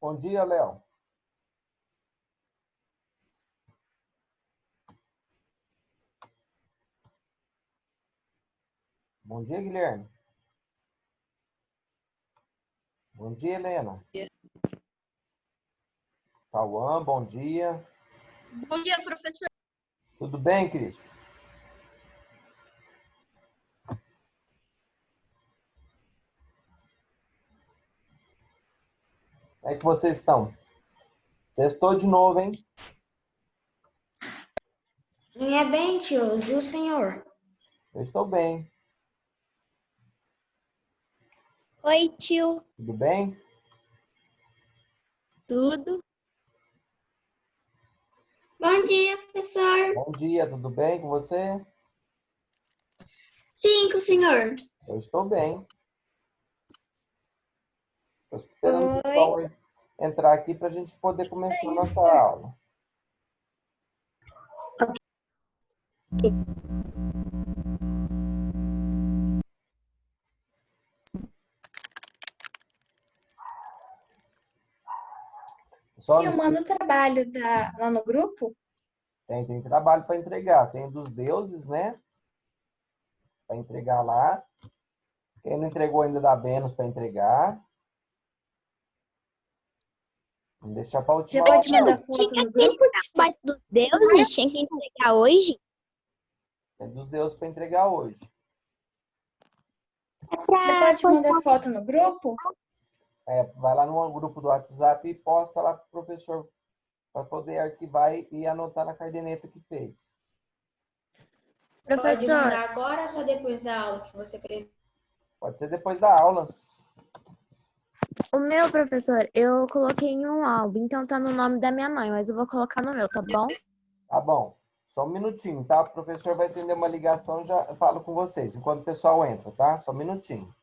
Bom dia, Léo. Bom dia, Guilherme. Bom dia, Helena. Tauan, bom dia. Bom dia, professor. Tudo bem, Cris? Como é que vocês estão? Sextou de novo, hein? É bem, tio. E o senhor? Eu estou bem. Oi, tio. Tudo bem? Tudo? Bom dia, professor. Bom dia, tudo bem com você? Sim, com o senhor. Eu estou bem. Estou esperando o pessoal entrar aqui para a gente poder começar a nossa aula. Pessoal, Eu mando o trabalho lá no grupo? tem trabalho para entregar. Tem dos deuses, né? Para entregar lá. Quem não entregou ainda dá bônus para entregar. Vamos deixar para a última Já pode hora. mandar foto no grupo? Trabalho dos deuses tinha que entregar hoje? Tem dos deuses para entregar hoje. Já pode mandar foto no grupo? Vai lá no grupo do WhatsApp e posta lá para o professor para poder arquivar e anotar na caderneta que fez. Pode Professor, mandar agora ou só depois da aula que você precisa? Pode ser depois da aula. o meu professor, eu coloquei em um álbum, então tá no nome da minha mãe, mas eu vou colocar no meu, tá bom? Tá bom. Só um minutinho, tá? O professor vai atender uma ligação e já falo com vocês, enquanto o pessoal entra, tá? Só um minutinho.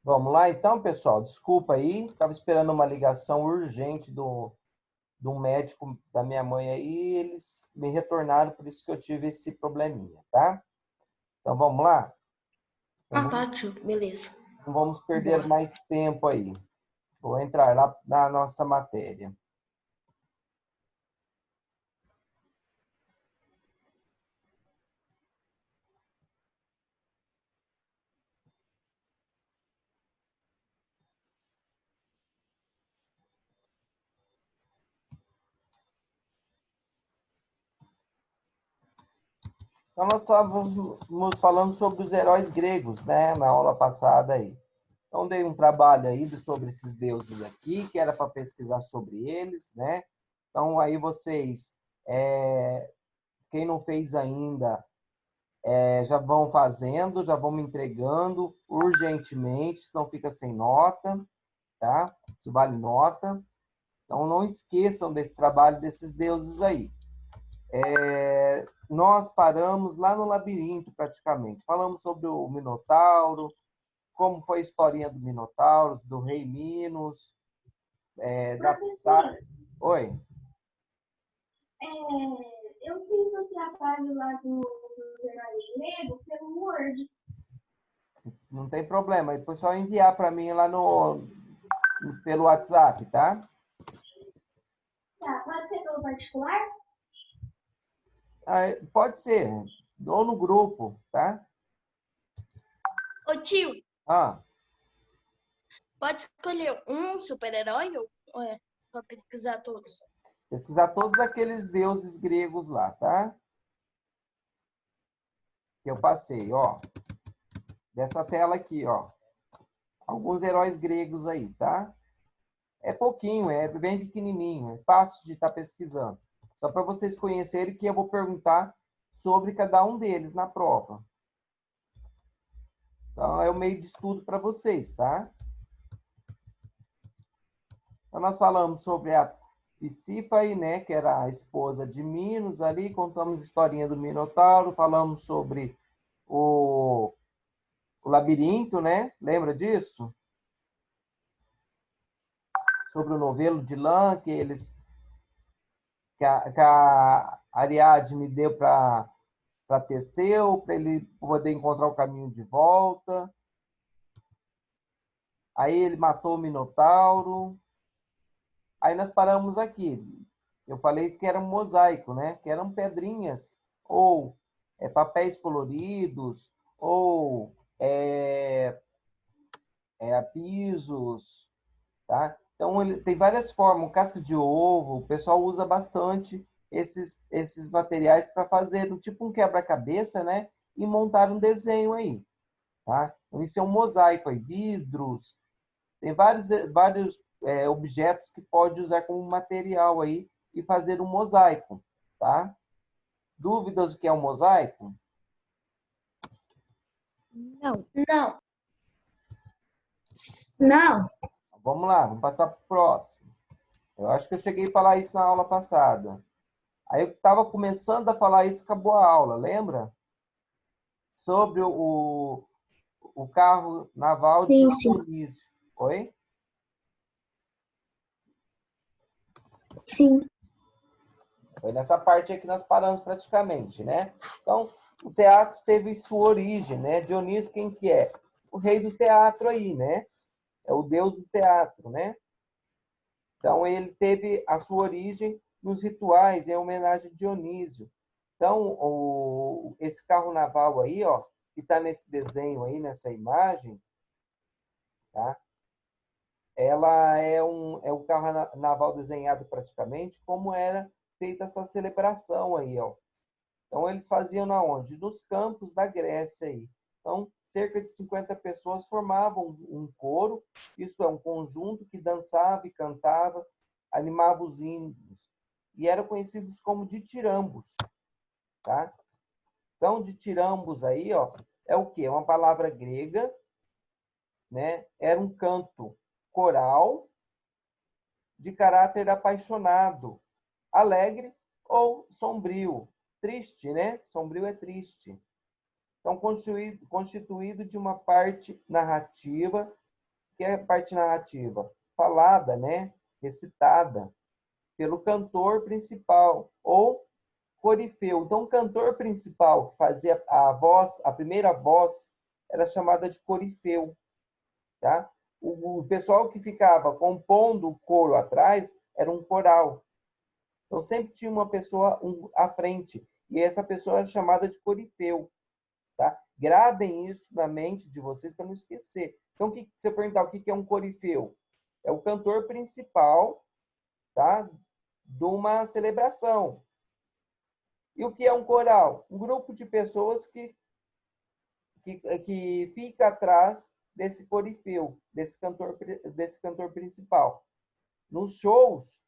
Vamos lá, então, pessoal. Desculpa aí, estava esperando uma ligação urgente do médico da minha mãe aí, eles me retornaram, por isso que eu tive esse probleminha, tá? Então, vamos lá? Ah, tá, tio. Beleza. Não vamos perder Bora. mais tempo aí. Vou entrar lá na nossa matéria. Então, nós estávamos falando sobre os heróis gregos, né? Na aula passada aí. Então, dei um trabalho aí sobre esses deuses aqui, que era para pesquisar sobre eles, né? Então, aí vocês, quem não fez ainda, já vão fazendo, já vão me entregando urgentemente, senão fica sem nota, tá? Isso vale nota. Então, não esqueçam desse trabalho desses deuses aí. Nós paramos lá no labirinto, praticamente. Falamos sobre o Minotauro, como foi a historinha do Minotauro, do rei Minos, Professor, Oi, eu fiz o trabalho lá dos heróis gregos pelo Word. não tem problema. Depois é só enviar para mim lá pelo WhatsApp, tá? Tá, pode ser pelo particular? Pode ser, ou no grupo, tá? Ô, tio, Ah, pode escolher um super-herói ou é pra pesquisar todos? pesquisar todos aqueles deuses gregos lá, tá? Que eu passei, ó. Dessa tela aqui, ó. Alguns heróis gregos aí, tá? É pouquinho, é bem pequenininho, é fácil de estar pesquisando. Só para vocês conhecerem que eu vou perguntar sobre cada um deles na prova. Então, é o meio de estudo para vocês, tá? Então, nós falamos sobre a Psífae, né, que era a esposa de Minos ali, contamos a historinha do Minotauro, falamos sobre o labirinto, né? Lembra disso? Sobre o novelo de lã que a Ariadne deu para Teseu, para ele poder encontrar o caminho de volta. Aí ele matou o Minotauro. Aí nós paramos aqui. Eu falei que era um mosaico, né? Que eram pedrinhas, ou papéis coloridos, ou pisos, tá? Então, ele tem várias formas. O casco de ovo, o pessoal usa bastante esses materiais para fazer tipo um quebra-cabeça, né? E montar um desenho aí, tá? Então, isso é um mosaico aí. Vidros, tem vários objetos que pode usar como material aí e fazer um mosaico, tá? Dúvidas do que é um mosaico? Não. Não. Não. Vamos lá, vamos passar para o próximo. Eu acho que eu cheguei a falar isso na aula passada. Aí eu estava começando a falar isso, acabou a aula, lembra? Sobre o carro naval de Sim, sim. Dionísio. Oi? Sim. Foi nessa parte aí que nós paramos praticamente, né? Então, o teatro teve sua origem, né? Dionísio, quem que é? O rei do teatro aí, né? É o deus do teatro, né? Então, ele teve a sua origem nos rituais, em homenagem a Dionísio. Então, esse carro naval aí, ó, que está nesse desenho aí, nessa imagem, tá? Ela é um carro naval desenhado praticamente como era feita essa celebração aí, ó. Então, eles faziam na onde? Nos campos da Grécia aí. Então, cerca de 50 pessoas formavam um coro, isto é, um conjunto que dançava e cantava, animava os índios. E eram conhecidos como ditirambos, tá? Então, ditirambos aí, ó, é o quê? É uma palavra grega, né? Era um canto coral de caráter apaixonado, alegre ou sombrio. Triste, né? Sombrio é triste. Então, constituído de uma parte narrativa que é a parte narrativa? Falada, né? Recitada pelo cantor principal ou corifeu. Então, o cantor principal que fazia a voz, a primeira voz, era chamada de corifeu, tá? O pessoal que ficava compondo o coro atrás era um coral. Então, sempre tinha uma pessoa à frente, e essa pessoa era chamada de corifeu, tá? Gravem isso na mente de vocês para não esquecer. Então, se eu perguntar o que é um corifeu? É o cantor principal, tá? De uma celebração. E o que é um coral? Um grupo de pessoas que fica atrás desse corifeu, desse cantor principal. Nos shows,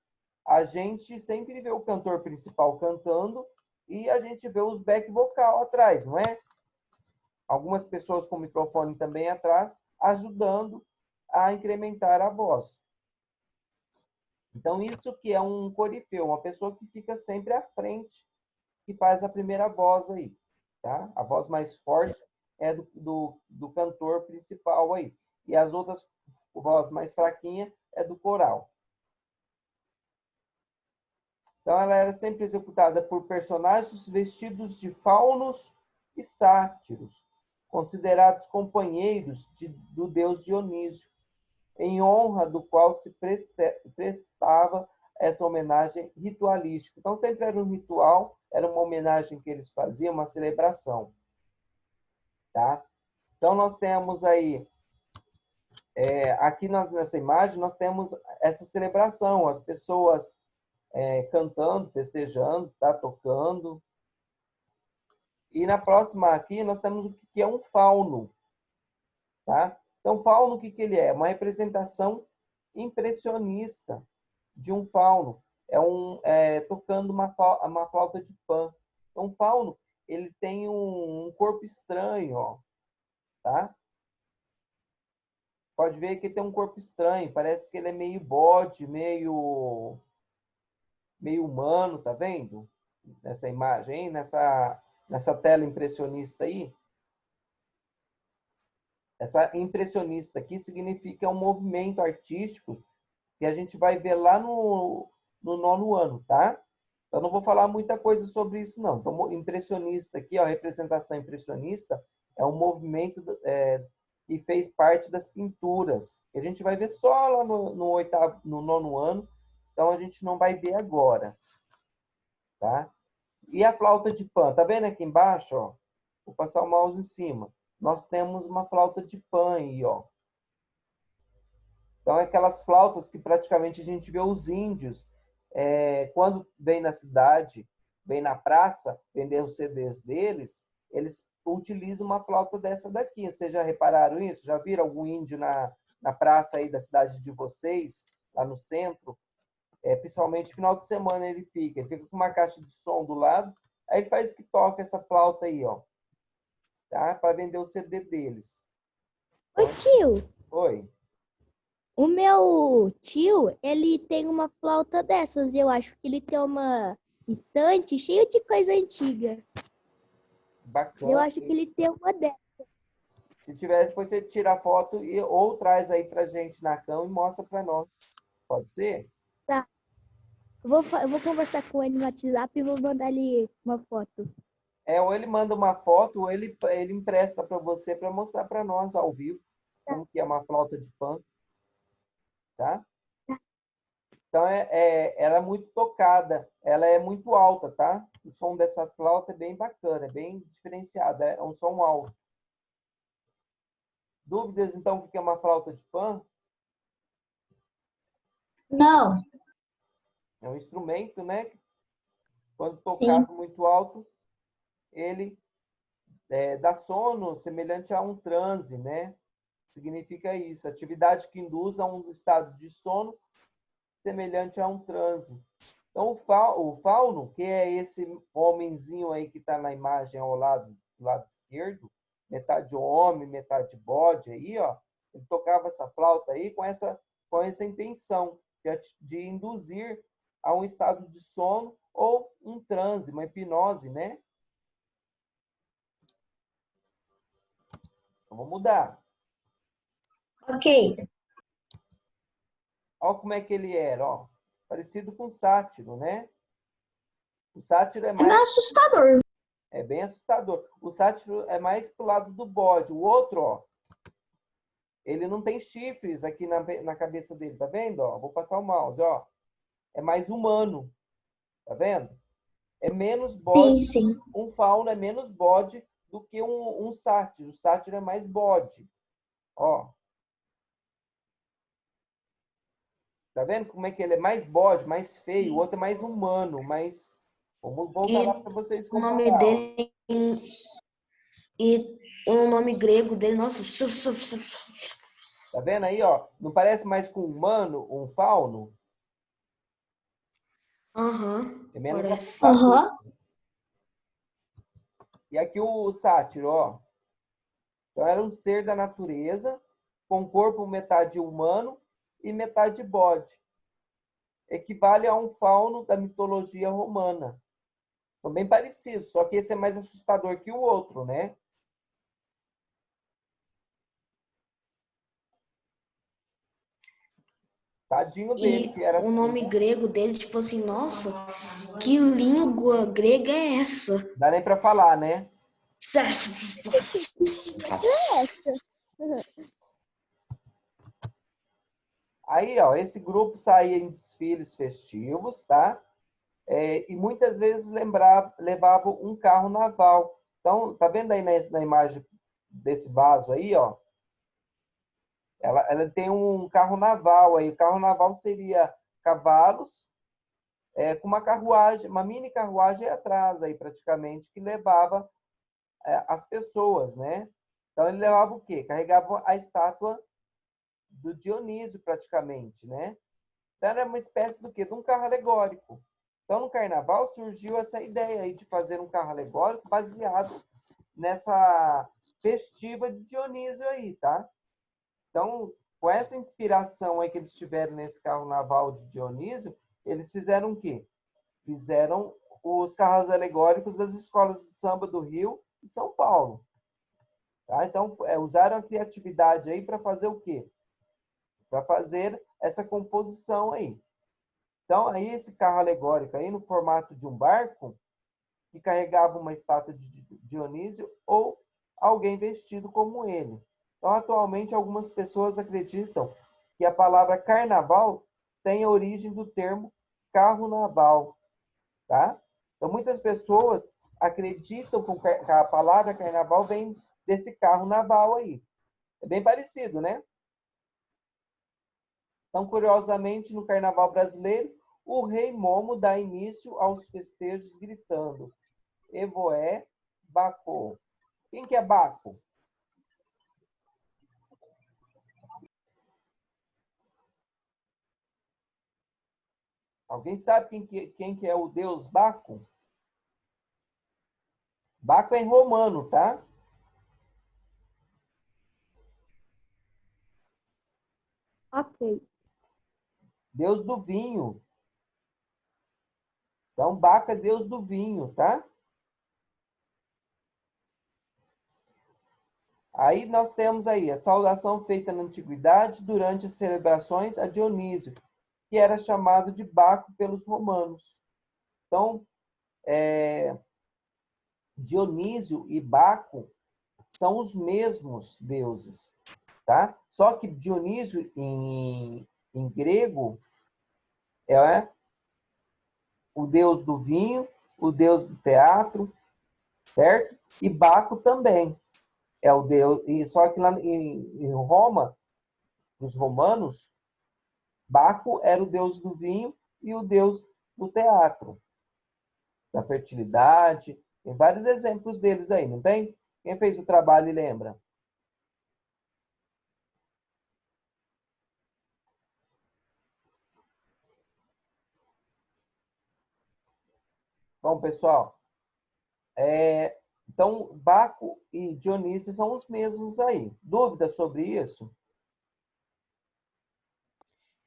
a gente sempre vê o cantor principal cantando e a gente vê os back vocal atrás, não é? Algumas pessoas com microfone também atrás, ajudando a incrementar a voz. Então, isso que é um corifeu, uma pessoa que fica sempre à frente, que faz a primeira voz aí, tá? A voz mais forte é do cantor principal aí. E as outras voz mais fraquinha é do coral. Então, ela era sempre executada por personagens vestidos de faunos e sátiros, considerados companheiros do deus Dionísio, em honra do qual se prestava essa homenagem ritualística. Então, sempre era um ritual, era uma homenagem que eles faziam, uma celebração. Tá? Então, nós temos aí, aqui nessa imagem, nós temos essa celebração, as pessoas cantando, festejando, tá? Tocando. E na próxima aqui, nós temos o que é um fauno. Tá? Então, fauno, o que ele é? Uma representação impressionista de um fauno. Tocando uma flauta de Pan. Então, o fauno, ele tem um corpo estranho, ó, tá? Pode ver que tem um corpo estranho, parece que ele é meio bode, meio humano, tá vendo? Nessa imagem, hein? Nessa tela impressionista aí. Essa impressionista aqui significa um movimento artístico que a gente vai ver lá no 9º ano, tá? Eu não vou falar muita coisa sobre isso, não. Então, impressionista aqui, ó, representação impressionista, é um movimento que fez parte das pinturas. Que a gente vai ver só lá no 9º ano, então a gente não vai ver agora, tá? E a flauta de Pan, tá vendo aqui embaixo, ó? Vou passar o mouse em cima. Nós temos uma flauta de Pan aí, ó. Então, é aquelas flautas que praticamente a gente vê os índios, quando vem na cidade, vem na praça, vender os CDs deles, eles utilizam uma flauta dessa daqui. Vocês já repararam isso? Já viram algum índio na praça aí da cidade de vocês, lá no centro? Principalmente no final de semana ele fica com uma caixa de som do lado, aí ele faz que toca essa flauta aí, ó. Tá? Para vender o CD deles. Ô tio, Oi. o meu tio, ele tem uma flauta dessas e eu acho que ele tem uma estante cheia de coisa antiga. Bacana. Eu acho que ele tem uma dessas. Se tiver, depois você tira a foto ou traz aí pra gente na cama e mostra para nós. Pode ser? Tá. Eu vou conversar com ele no WhatsApp e vou mandar ele uma foto. Ou ele manda uma foto ou ele empresta para você para mostrar para nós ao vivo como que é uma flauta de Pan. Tá? Então, ela é muito tocada, ela é muito alta, tá? O som dessa flauta é bem bacana, é bem diferenciado, é um som alto. Dúvidas, então, o que é uma flauta de Pan? Não. É um instrumento, né? Quando tocado muito alto, ele dá sono semelhante a um transe, né? Significa isso, atividade que induz a um estado de sono semelhante a um transe. Então, o fauno, que é esse homenzinho aí que está na imagem ao lado, do lado esquerdo, metade homem, metade bode aí, ó, ele tocava essa flauta aí com essa intenção de induzir a um estado de sono ou um transe, uma hipnose, né? Então, vamos mudar. Ok. ó como é que ele era, ó. Parecido com o sátiro, né? O sátiro é mais... assustador. É bem assustador. O sátiro é mais pro lado do bode. O outro, ó, ele não tem chifres aqui na cabeça dele, tá vendo? Ó, vou passar o mouse, ó. É mais humano, tá vendo? É menos bode. Sim. Um fauno é menos bode do que um sátiro. O sátiro é mais bode. Ó. Tá vendo como é que ele é mais bode, mais feio? O outro é mais humano, mais... Vamos voltar lá para vocês O nome comparar. dele e o nome grego dele, nossa, Tá vendo aí, ó? Não parece mais com um humano, um fauno? aham, É menos parece. assustador. E aqui o sátiro, ó. Então era um ser da natureza, com corpo metade humano e metade bode. Equivale a um fauno da mitologia romana. São bem parecidos, só que esse é mais assustador que o outro, né? Tadinho dele, E que era o assim, nome né? grego dele, tipo assim, nossa, que língua grega é essa? Não dá nem para falar, né? Aí, ó, esse grupo saía em desfiles festivos, tá? E muitas vezes levava um carro naval. Então, tá vendo aí na imagem desse vaso aí, ó? Ela tem um carro naval aí. O carro naval seria cavalos, com uma carruagem, uma mini carruagem atrás aí, praticamente, que levava as pessoas, né? Então, ele levava o quê? Carregava a estátua do Dionísio, praticamente, né? Então, era uma espécie do quê? De um carro alegórico. Então, no carnaval surgiu essa ideia aí de fazer um carro alegórico baseado nessa festiva de Dionísio aí, tá? Então, com essa inspiração aí que eles tiveram nesse carro naval de Dionísio, eles fizeram o quê? Fizeram os carros alegóricos das escolas de samba do Rio e São Paulo. Tá? Então, usaram a criatividade aí para fazer o quê? Para fazer essa composição aí. Então, aí esse carro alegórico aí no formato de um barco que carregava uma estátua de Dionísio ou alguém vestido como ele. Então, atualmente, algumas pessoas acreditam que a palavra carnaval tem a origem do termo carro naval, tá? Então, muitas pessoas acreditam que a palavra carnaval vem desse carro naval aí. É bem parecido, né? Então, curiosamente, no carnaval brasileiro, o rei Momo dá início aos festejos gritando Evoé, Baco. Quem que é Baco? Alguém sabe quem que é o deus Baco? Baco é em romano, tá? Ok. Deus do vinho. Então, Baco é deus do vinho, tá? Aí nós temos aí a saudação feita na antiguidade durante as celebrações a Dionísio, que era chamado de Baco pelos romanos. Então, Dionísio e Baco são os mesmos deuses, tá? Só que Dionísio em grego é o deus do vinho, o deus do teatro, certo? E Baco também é o deus. E só que lá em Roma, os romanos, Baco era o deus do vinho e o deus do teatro, da fertilidade. Tem vários exemplos deles aí, não tem? Quem fez o trabalho e lembra? Bom, pessoal, então Baco e Dionísio são os mesmos aí. Dúvidas sobre isso?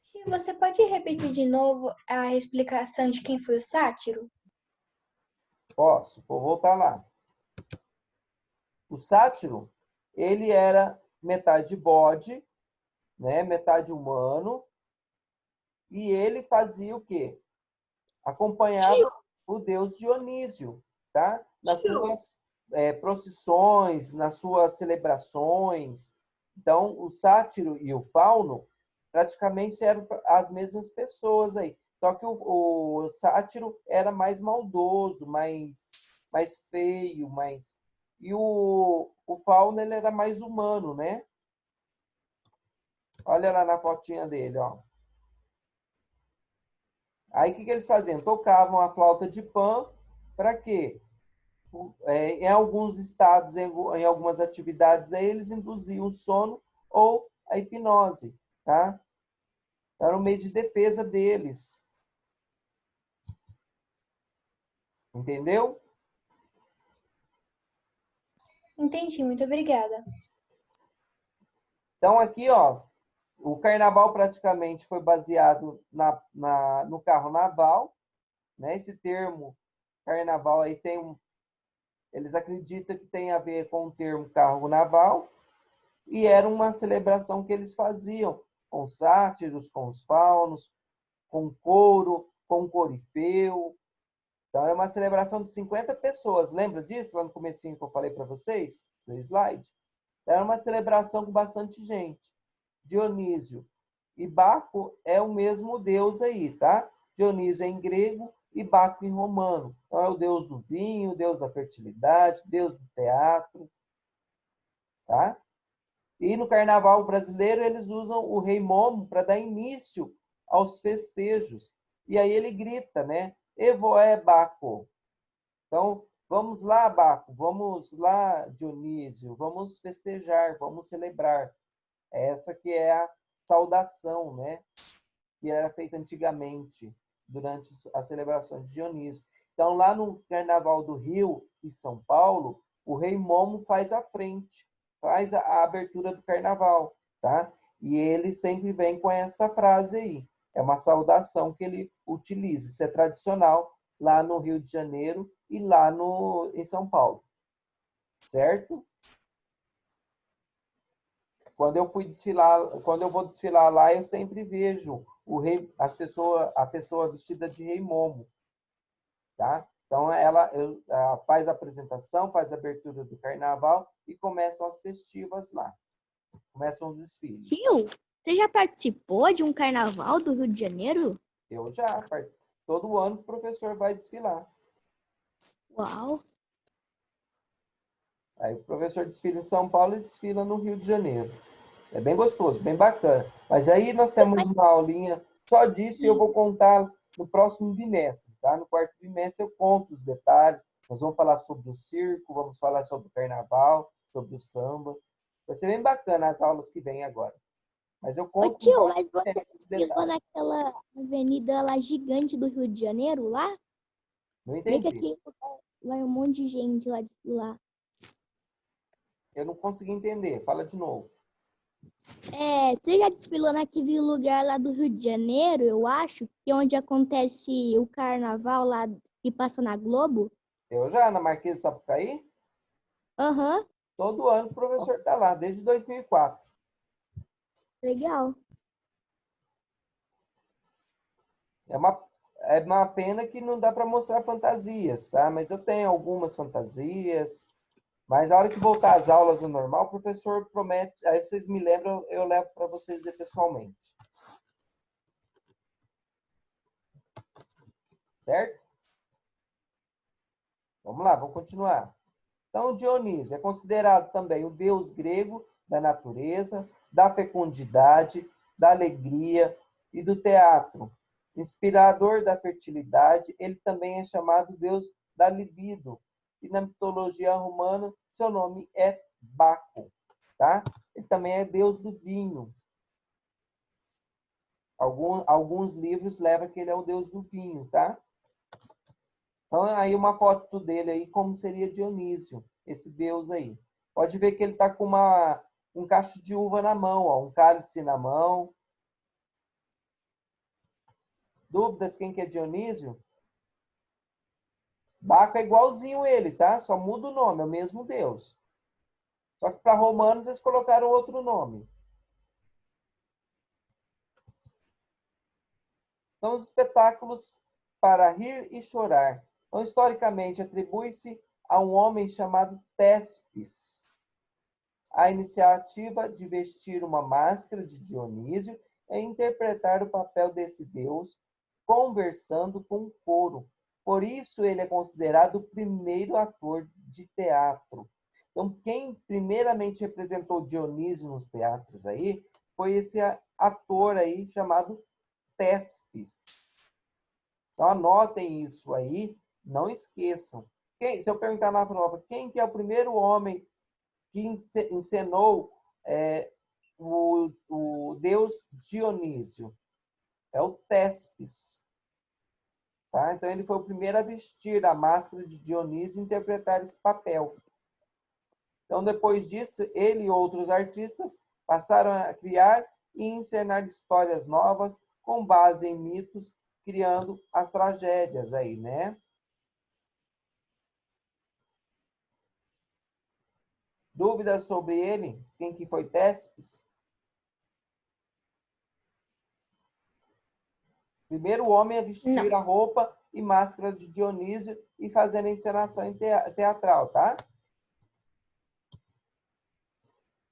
Tio, você pode repetir de novo a explicação de quem foi o sátiro? Posso, vou voltar lá. O sátiro, ele era metade bode, né, metade humano, E ele fazia o quê? Acompanhava o deus Dionísio, tá? Nas suas procissões, nas suas celebrações. Então, o sátiro e o fauno praticamente eram as mesmas pessoas aí. Só que o sátiro era mais maldoso, mais feio, E o fauno, ele era mais humano, né? Olha lá na fotinha dele, ó. Aí, o que eles faziam? Tocavam a flauta de Pan, para quê? Em alguns estados, em algumas atividades, aí eles induziam o sono ou a hipnose, tá? Era um meio de defesa deles. Entendeu? Entendi, muito obrigada. Então, aqui, ó, o carnaval praticamente foi baseado no carro naval, né? Esse termo carnaval aí eles acreditam que tem a ver com o termo carro naval, e era uma celebração que eles faziam com os sátiros, com os faunos, com couro, com corifeu. Então, é uma celebração de 50 pessoas. Lembra disso, lá no comecinho que eu falei para vocês, no slide? Era uma celebração com bastante gente. Dionísio e Baco é o mesmo deus aí, tá? Dionísio é em grego e Baco em romano. Então, é o deus do vinho, deus da fertilidade, deus do teatro, tá? E no carnaval brasileiro, eles usam o rei Momo para dar início aos festejos. E aí ele grita, né? Evoé Baco. Então, vamos lá, Baco, vamos lá, Dionísio, vamos festejar, vamos celebrar. Essa que é a saudação, né? Que era feita antigamente, durante as celebrações de Dionísio. Então, lá no Carnaval do Rio e São Paulo, o rei Momo faz a frente, faz a abertura do carnaval, tá? E ele sempre vem com essa frase aí. É uma saudação que ele utiliza. Isso é tradicional lá no Rio de Janeiro e lá em São Paulo. Certo? Quando eu vou desfilar lá, eu sempre vejo a pessoa vestida de rei Momo, tá? Então ela faz a apresentação, faz a abertura do carnaval e começam as festivas lá. Começam os desfiles. Tio, você já participou de um carnaval do Rio de Janeiro? Eu já, todo ano o professor vai desfilar. Uau! Aí o professor desfila em São Paulo e desfila no Rio de Janeiro. É bem gostoso, bem bacana. Mas aí nós temos uma aulinha só disso e eu vou contar no próximo bimestre, tá? No quarto bimestre eu conto os detalhes. Nós vamos falar sobre o circo, vamos falar sobre o carnaval, sobre o samba. Vai ser bem bacana as aulas que vêm agora. Mas eu Ô conto tio, mas você esses desfilou detalhes. naquela avenida lá gigante do Rio de Janeiro, lá? Não Vê que entendi. aqui vai um monte de gente lá desfilar. Eu não consegui entender. Fala de novo. Você já desfilou naquele lugar lá do Rio de Janeiro, eu acho, que é onde acontece o carnaval lá que passa na Globo? Eu já, na Marquês de Sapucaí, Aham, todo ano o professor está lá, desde 2004. legal. É uma pena que não dá para mostrar fantasias, tá? Mas eu tenho algumas fantasias. Mas a hora que voltar às aulas no normal, o professor promete, aí vocês me lembram, eu levo para vocês ver pessoalmente. Certo? Vamos lá, vamos continuar. Então, Dionísio é considerado também o deus grego da natureza, da fecundidade, da alegria e do teatro. Inspirador da fertilidade, ele também é chamado deus da libido. E na mitologia romana, seu nome é Baco, tá? Ele também é deus do vinho. Alguns livros levam que ele é o deus do vinho, tá? Então, aí uma foto dele aí, como seria Dionísio, esse deus aí. Pode ver que ele está com um cacho de uva na mão, ó, um cálice na mão. Dúvidas quem que é Dionísio? Baco é igualzinho ele, tá? Só muda o nome, é o mesmo deus. Só que para romanos eles colocaram outro nome. Então, os espetáculos para rir e chorar. Então, historicamente, atribui-se a um homem chamado Téspis a iniciativa de vestir uma máscara de Dionísio e interpretar o papel desse deus, conversando com o coro. Por isso, ele é considerado o primeiro ator de teatro. Então, quem primeiramente representou Dionísio nos teatros aí foi esse ator aí chamado Téspis. Então, anotem isso aí, não esqueçam. Se eu perguntar na prova, quem que é o primeiro homem que encenou o deus Dionísio? É o Téspis. Tá? Então, ele foi o primeiro a vestir a máscara de Dionísio e interpretar esse papel. Então, depois disso, ele e outros artistas passaram a criar e encenar histórias novas com base em mitos, criando as tragédias aí, né? Dúvidas sobre ele? Quem que foi Téspis? Primeiro homem a vestir Não. a roupa e máscara de Dionísio e fazendo a encenação teatral, tá?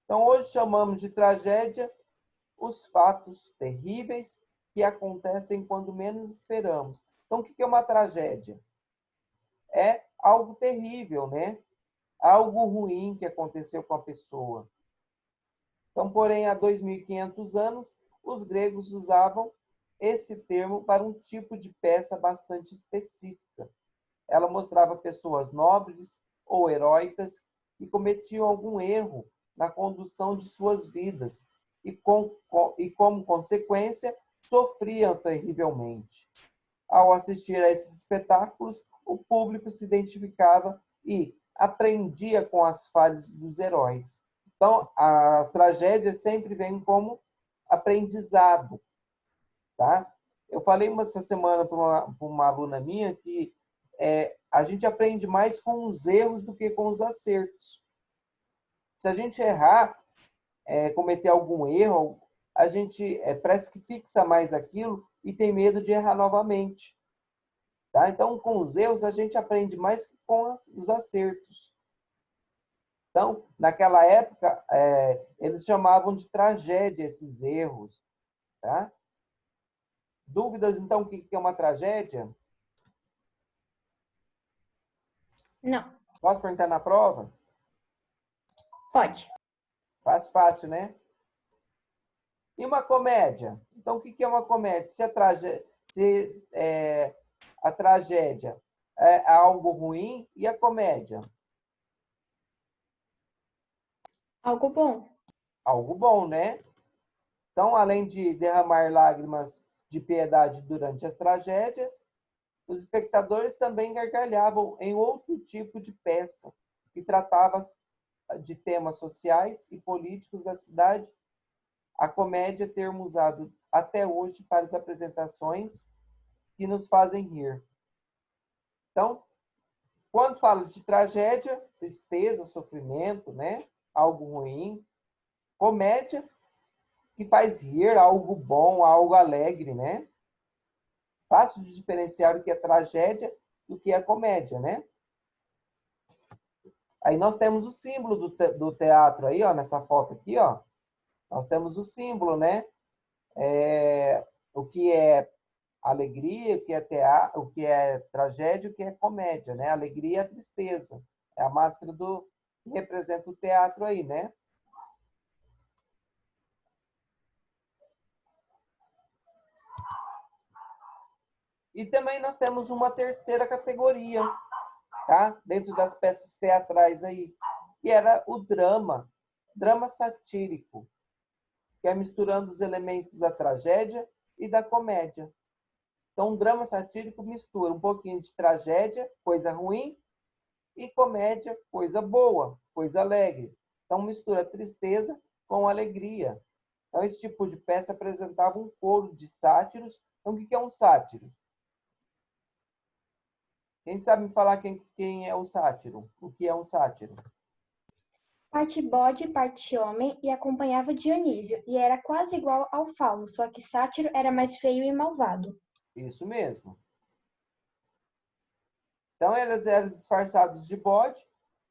Então, hoje chamamos de tragédia os fatos terríveis que acontecem quando menos esperamos. Então, o que é uma tragédia? É algo terrível, né? Algo ruim que aconteceu com a pessoa. Então, porém, há 2.500 anos, os gregos usavam esse termo para um tipo de peça bastante específica. Ela mostrava pessoas nobres ou heróicas que cometiam algum erro na condução de suas vidas e, como consequência, sofriam terrivelmente. Ao assistir a esses espetáculos, o público se identificava e aprendia com as falhas dos heróis. Então, as tragédias sempre vêm como aprendizado, tá? Eu falei essa semana para uma aluna minha que a gente aprende mais com os erros do que com os acertos. Se a gente errar, cometer algum erro, a gente parece que fixa mais aquilo e tem medo de errar novamente. Tá? Então, com os erros, a gente aprende mais que com os acertos. Então, naquela época, eles chamavam de tragédia esses erros. Tá? Dúvidas, então, o que é uma tragédia? Não. Posso perguntar na prova? Pode. Fácil, né? E uma comédia? Então, o que é uma comédia? Se a tragédia é algo ruim, e a comédia? Algo bom. Algo bom, né? Então, além de derramar lágrimas de piedade durante as tragédias, os espectadores também gargalhavam em outro tipo de peça, que tratava de temas sociais e políticos da cidade. A comédia é termo usado até hoje para as apresentações que nos fazem rir. Então, quando falo de tragédia, tristeza, sofrimento, né? Algo ruim. Comédia, que faz rir, algo bom, algo alegre, né? Fácil de diferenciar o que é tragédia do que é comédia, né? Aí nós temos o símbolo do teatro aí, ó, nessa foto aqui, ó. Nós temos o símbolo, né? O que é alegria, o que é tragédia, o que é comédia, né? Alegria e a tristeza. É a máscara que representa o teatro aí, né? E também nós temos uma terceira categoria, tá? Dentro das peças teatrais aí, que era o drama satírico, que é misturando os elementos da tragédia e da comédia. Então, o drama satírico mistura um pouquinho de tragédia, coisa ruim, e comédia, coisa boa, coisa alegre. Então, mistura tristeza com alegria. Então, esse tipo de peça apresentava um coro de sátiros. Então, o que é um sátiro? Quem sabe me falar quem é o sátiro? O que é um sátiro? Parte bode, parte homem, e acompanhava Dionísio, e era quase igual ao Fauno, só que Sátiro era mais feio e malvado. Isso mesmo. Então, eles eram disfarçados de bode,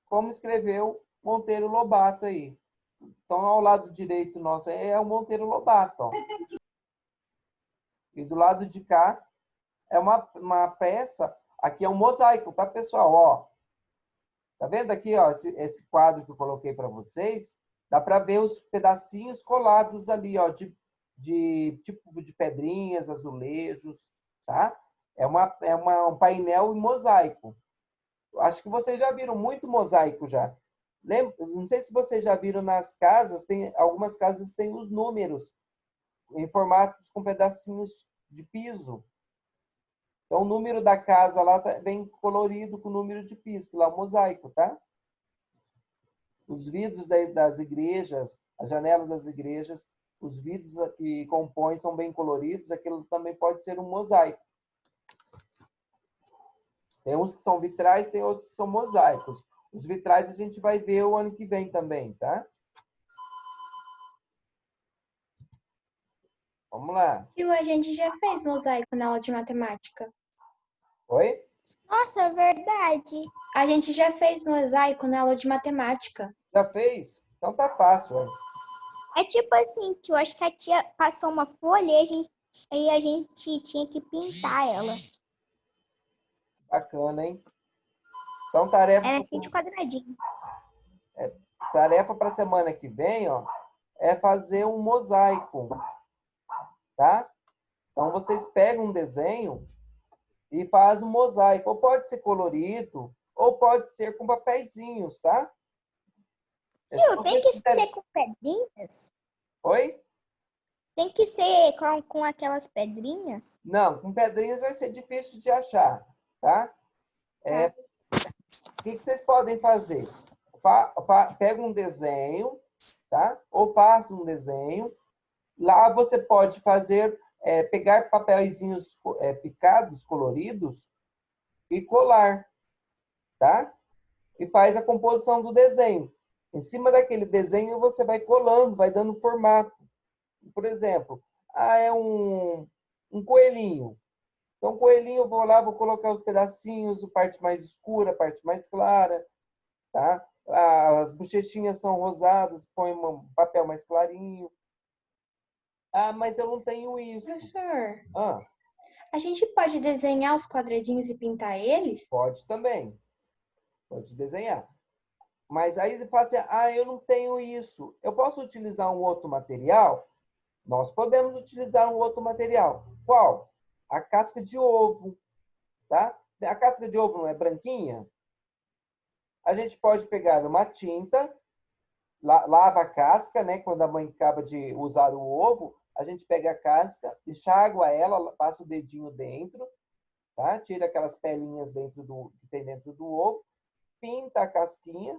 como escreveu Monteiro Lobato aí. Então, ao lado direito nosso é o Monteiro Lobato, ó. E do lado de cá é uma peça, aqui é um mosaico, tá, pessoal? Ó, tá vendo aqui, ó, esse quadro que eu coloquei para vocês? Dá para ver os pedacinhos colados ali, ó, tipo de pedrinhas, azulejos, tá? Um painel em mosaico. Acho que vocês já viram muito mosaico já. Não sei se vocês já viram nas casas, algumas casas têm os números em formatos com pedacinhos de piso. Então, o número da casa lá tá bem colorido com o número de piso, que lá é um mosaico, tá? Os vidros das igrejas, as janelas das igrejas, os vidros que compõem são bem coloridos, aquilo também pode ser um mosaico. Tem uns que são vitrais, tem outros que são mosaicos. Os vitrais a gente vai ver o ano que vem também, tá? Vamos lá. Tio, a gente já fez mosaico na aula de matemática. Oi? Nossa, é verdade. A gente já fez mosaico na aula de matemática. Já fez? Então tá fácil. Hein? É tipo assim, tio, acho que a tia passou uma folha e a gente tinha que pintar ela. Bacana, hein? Então, tarefa Era assim de quadradinho. para a semana que vem, ó, é fazer um mosaico, tá? Então, vocês pegam um desenho e fazem um mosaico. Ou pode ser colorido, ou pode ser com papeizinhos, tá? Tio, tem que ser com pedrinhas? Oi? Tem que ser com aquelas pedrinhas? Não, com pedrinhas vai ser difícil de achar, tá? O que vocês podem fazer? Pega um desenho, tá? Ou faça um desenho. Lá você pode fazer, pegar papeizinhos picados, coloridos, e colar, tá? E faz a composição do desenho. Em cima daquele desenho você vai colando, vai dando formato. Por exemplo, é um coelhinho. Então, coelhinho, eu vou lá, vou colocar os pedacinhos, a parte mais escura, a parte mais clara, tá? As bochechinhas são rosadas, põe um papel mais clarinho. Ah, mas eu não tenho isso. Professor, Ah, a gente pode desenhar os quadradinhos e pintar eles? pode também. Pode desenhar. Mas aí você fala assim, eu não tenho isso. Eu posso utilizar um outro material? Nós podemos utilizar um outro material. Qual? A casca de ovo, tá? A casca de ovo não é branquinha? A gente pode pegar uma tinta, lava a casca, né? Quando a mãe acaba de usar o ovo, a gente pega a casca, enxágua ela, passa o dedinho dentro, tá? Tira aquelas pelinhas que tem dentro do ovo, pinta a casquinha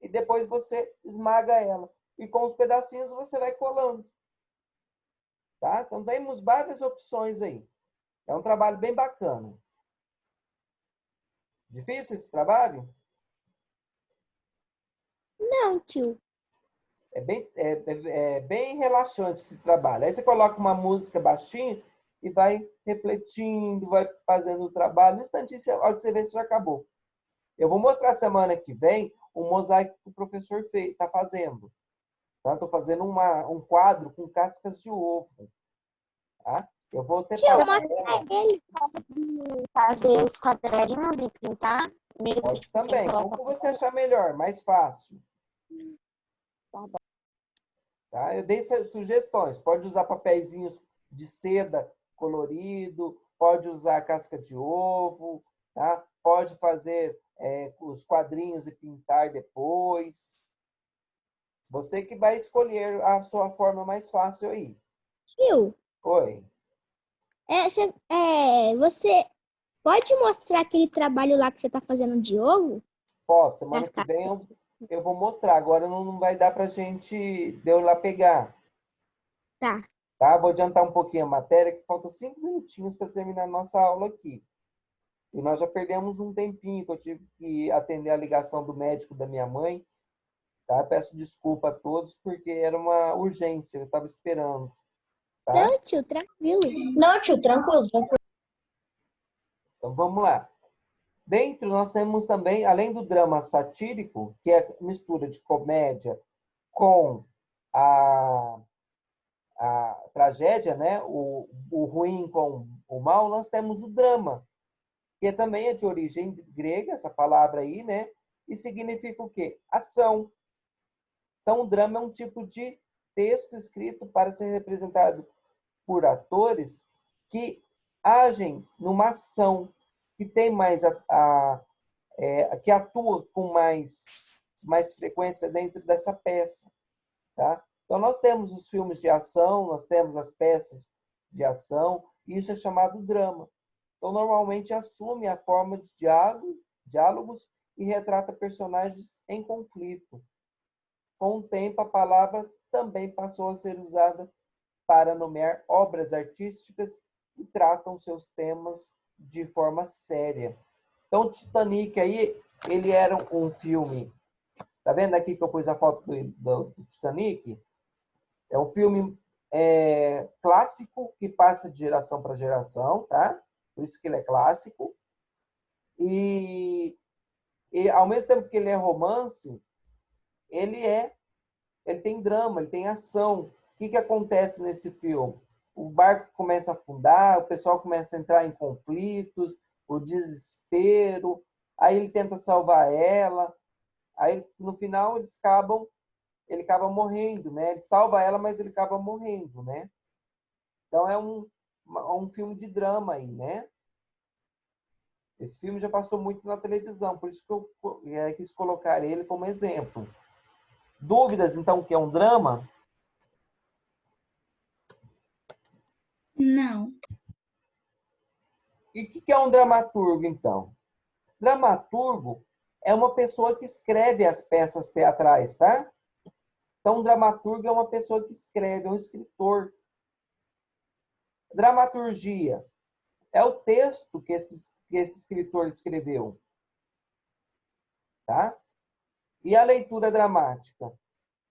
e depois você esmaga ela. E com os pedacinhos você vai colando. Tá? Então, temos várias opções aí. É um trabalho bem bacana. Difícil esse trabalho? Não, tio. É bem relaxante esse trabalho. Aí você coloca uma música baixinho e vai refletindo, vai fazendo o trabalho. No instantinho, a hora que você vê, isso já acabou. Eu vou mostrar semana que vem o mosaico que o professor está fazendo. Tá? Estou fazendo um quadro com cascas de ovo. Tá? Eu vou Tio, separar. mostra ele. Fazer os quadradinhos e pintar, mesmo Pode que você também. coloca Como você achar melhor, mais fácil. Tá bom. Tá? Eu dei sugestões. Pode usar papeizinhos de seda colorido, pode usar casca de ovo, tá? Pode fazer os quadrinhos e pintar depois. Você que vai escolher a sua forma mais fácil aí. Tio, Oi. você pode mostrar aquele trabalho lá que você tá fazendo de ovo? Posso, semana Das que vem eu vou mostrar. Agora não vai dar pra gente eu ir lá pegar. Tá. Tá? Vou adiantar um pouquinho a matéria, que falta 5 minutinhos para terminar a nossa aula aqui. E nós já perdemos um tempinho, que eu tive que atender a ligação do médico da minha mãe. Tá? Peço desculpa a todos, porque era uma urgência, eu estava esperando. Tá? Não, tio, tranquilo. Não, tio, tranquilo, tranquilo. Então vamos lá. Dentro nós temos também, além do drama satírico, que é a mistura de comédia com a tragédia, né? O ruim com o mal, nós temos o drama, que também é de origem grega, essa palavra aí, né? E significa o quê? Ação. Então, o drama é um tipo de texto escrito para ser representado por atores que agem numa ação, que tem mais que atua com mais frequência dentro dessa peça, tá? Então, nós temos os filmes de ação, nós temos as peças de ação, e isso é chamado drama. Então, normalmente assume a forma de diálogos e retrata personagens em conflito. Com o tempo, a palavra também passou a ser usada para nomear obras artísticas que tratam seus temas de forma séria. Então, Titanic aí, ele era um filme. Tá vendo aqui que eu pus a foto do Titanic? É um filme clássico que passa de geração para geração, tá? Por isso que ele é clássico. E ao mesmo tempo que ele é romance, ele tem drama, ele tem ação. O que acontece nesse filme? O barco começa a afundar, o pessoal começa a entrar em conflitos, o desespero, aí ele tenta salvar ela, aí no final ele acaba morrendo, né? Ele salva ela, mas ele acaba morrendo, né? Então é um filme de drama aí, né? Esse filme já passou muito na televisão, por isso que eu quis colocar ele como exemplo. Dúvidas, então, que é um drama? Não. E o que é um dramaturgo, então? Dramaturgo é uma pessoa que escreve as peças teatrais, tá? Então, um dramaturgo é uma pessoa que escreve, é um escritor. Dramaturgia é o texto que esse escritor escreveu, tá? E a leitura dramática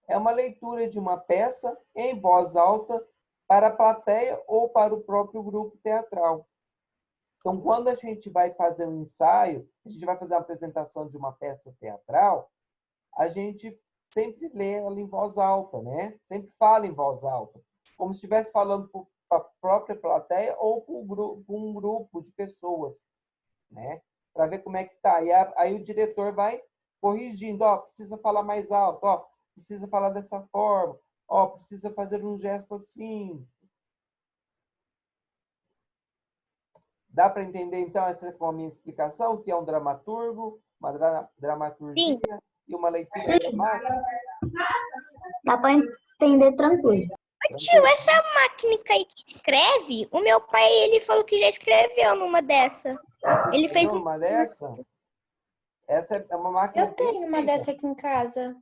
é uma leitura de uma peça em voz alta para a plateia ou para o próprio grupo teatral. Então, quando a gente vai fazer um ensaio, a gente vai fazer uma apresentação de uma peça teatral, a gente sempre lê ela em voz alta, né? Sempre fala em voz alta, como se estivesse falando para a própria plateia ou para um grupo de pessoas, né? Para ver como é que tá. E aí o diretor vai corrigindo, precisa falar mais alto, precisa falar dessa forma, precisa fazer um gesto assim. Dá para entender, então, essa com a minha explicação, que é um dramaturgo, uma dramaturgia Sim. e uma leitura dramática? Dá para entender tranquilo. Tio, essa máquina aí que escreve, o meu pai, ele falou que já escreveu numa dessa. Ele fez uma dessa? Essa é uma máquina. Eu tenho uma dessa aqui em casa.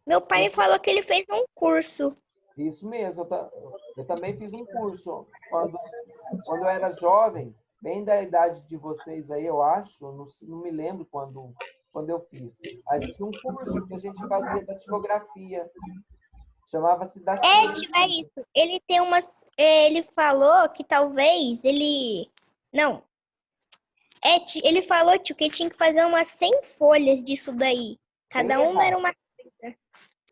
Meu pai me falou que ele fez um curso. Isso mesmo, eu também fiz um curso. Quando eu era jovem, bem da idade de vocês aí, eu acho, não me lembro quando eu fiz. Mas tinha um curso que a gente fazia datilografia. Chamava-se datilografia. Tio, é isso. Ele tem umas. Ele falou que talvez ele. Não. Tio, ele falou, tio, que tinha que fazer umas 100 folhas disso daí. Cada uma era uma coisa.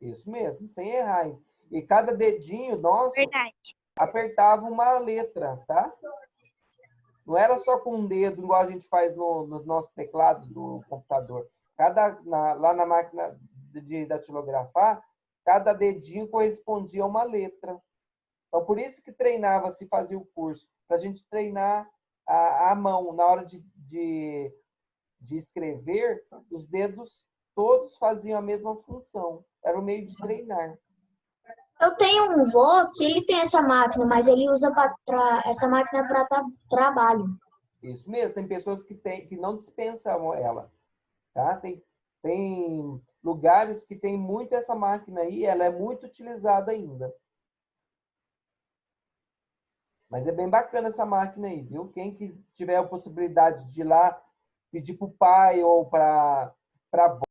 Isso mesmo, sem errar. E cada dedinho nosso Verdade. apertava uma letra, tá? Não era só com um dedo, igual a gente faz no nosso teclado do computador. Lá na máquina de datilografar, cada dedinho correspondia a uma letra. Então, por isso que treinava-se, fazia o curso, para a gente treinar a mão. Na hora de escrever, os dedos todos faziam a mesma função. Era o meio de treinar. Eu tenho um vô que ele tem essa máquina, mas ele usa essa máquina para trabalho. Isso mesmo, tem pessoas que não dispensam ela. Tá? Tem lugares que tem muito essa máquina aí, ela é muito utilizada ainda. Mas é bem bacana essa máquina aí, viu? Quem tiver a possibilidade de ir lá pedir para o pai ou para a avó